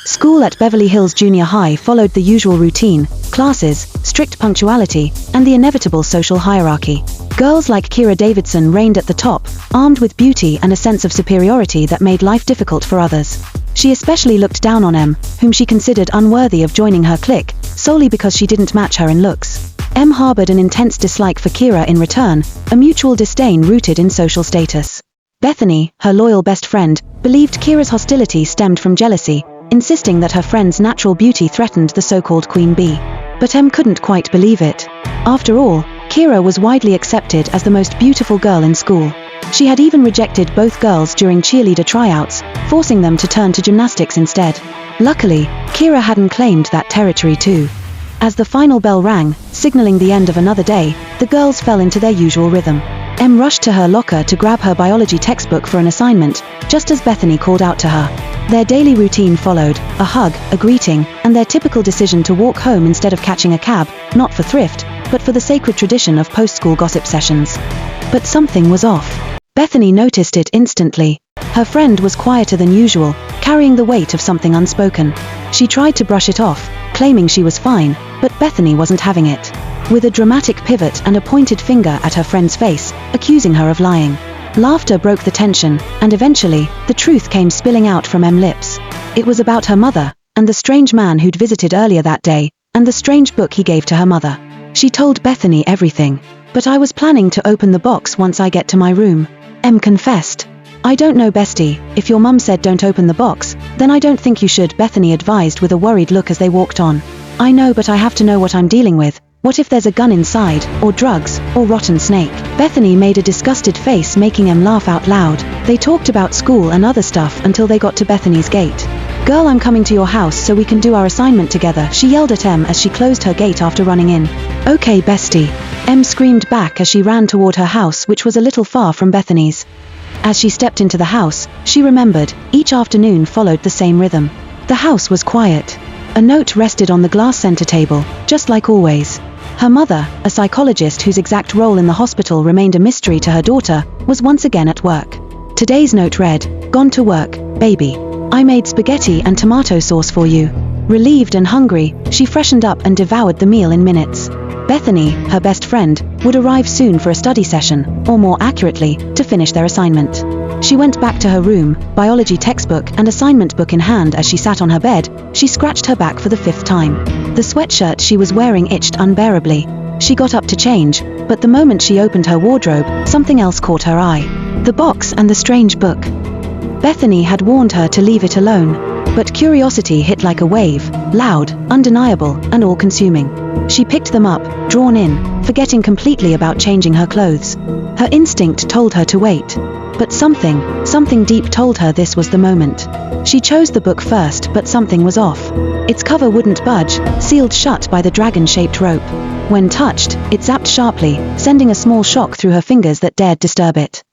School at Beverly Hills Junior High followed the usual routine: classes, strict punctuality, and the inevitable social hierarchy. Girls like Kira Davidson reigned at the top, armed with beauty and a sense of superiority that made life difficult for others. She especially looked down on Em, whom she considered unworthy of joining her clique, solely because she didn't match her in looks. Em harbored an intense dislike for Kira in return, a mutual disdain rooted in social status. Bethany, her loyal best friend, believed Kira's hostility stemmed from jealousy, insisting that her friend's natural beauty threatened the so-called Queen Bee. But Em couldn't quite believe it. After all, Kira was widely accepted as the most beautiful girl in school. She had even rejected both girls during cheerleader tryouts, forcing them to turn to gymnastics instead. Luckily, Kira hadn't claimed that territory too. As the final bell rang, signaling the end of another day, the girls fell into their usual rhythm. Em rushed to her locker to grab her biology textbook for an assignment, just as Bethany called out to her. Their daily routine followed: a hug, a greeting, and their typical decision to walk home instead of catching a cab, not for thrift, but for the sacred tradition of post-school gossip sessions. But something was off. Bethany noticed it instantly. Her friend was quieter than usual, carrying the weight of something unspoken. She tried to brush it off, claiming she was fine, but Bethany wasn't having it. With a dramatic pivot and a pointed finger at her friend's face, accusing her of lying. Laughter broke the tension, and eventually, the truth came spilling out from Em's lips. It was about her mother, and the strange man who'd visited earlier that day, and the strange book he gave to her mother. She told Bethany everything. "But I was planning to open the box once I get to my room," Em confessed. "I don't know, bestie, if your mum said don't open the box, then I don't think you should," Bethany advised with a worried look as they walked on. "I know, but I have to know what I'm dealing with. What if there's a gun inside, or drugs, or rotten snake?" Bethany made a disgusted face, making Em laugh out loud. They talked about school and other stuff until they got to Bethany's gate. "Girl, I'm coming to your house so we can do our assignment together," she yelled at Em as she closed her gate after running in. "Okay, bestie," Em screamed back as she ran toward her house, which was a little far from Bethany's. As she stepped into the house, she remembered, each afternoon followed the same rhythm. The house was quiet. A note rested on the glass center table, just like always. Her mother, a psychologist whose exact role in the hospital remained a mystery to her daughter, was once again at work. Today's note read, "Gone to work, baby. I made spaghetti and tomato sauce for you." Relieved and hungry, she freshened up and devoured the meal in minutes. Bethany, her best friend, would arrive soon for a study session, or more accurately, to finish their assignment. She went back to her room, biology textbook and assignment book in hand. As she sat on her bed, she scratched her back for the 5th time. The sweatshirt she was wearing itched unbearably. She got up to change, but the moment she opened her wardrobe, something else caught her eye. The box and the strange book. Bethany had warned her to leave it alone, but curiosity hit like a wave, loud, undeniable, and all-consuming. She picked them up, drawn in, forgetting completely about changing her clothes. Her instinct told her to wait. But something deep told her this was the moment. She chose the book first, but something was off. Its cover wouldn't budge, sealed shut by the dragon-shaped rope. When touched, it zapped sharply, sending a small shock through her fingers that dared disturb it.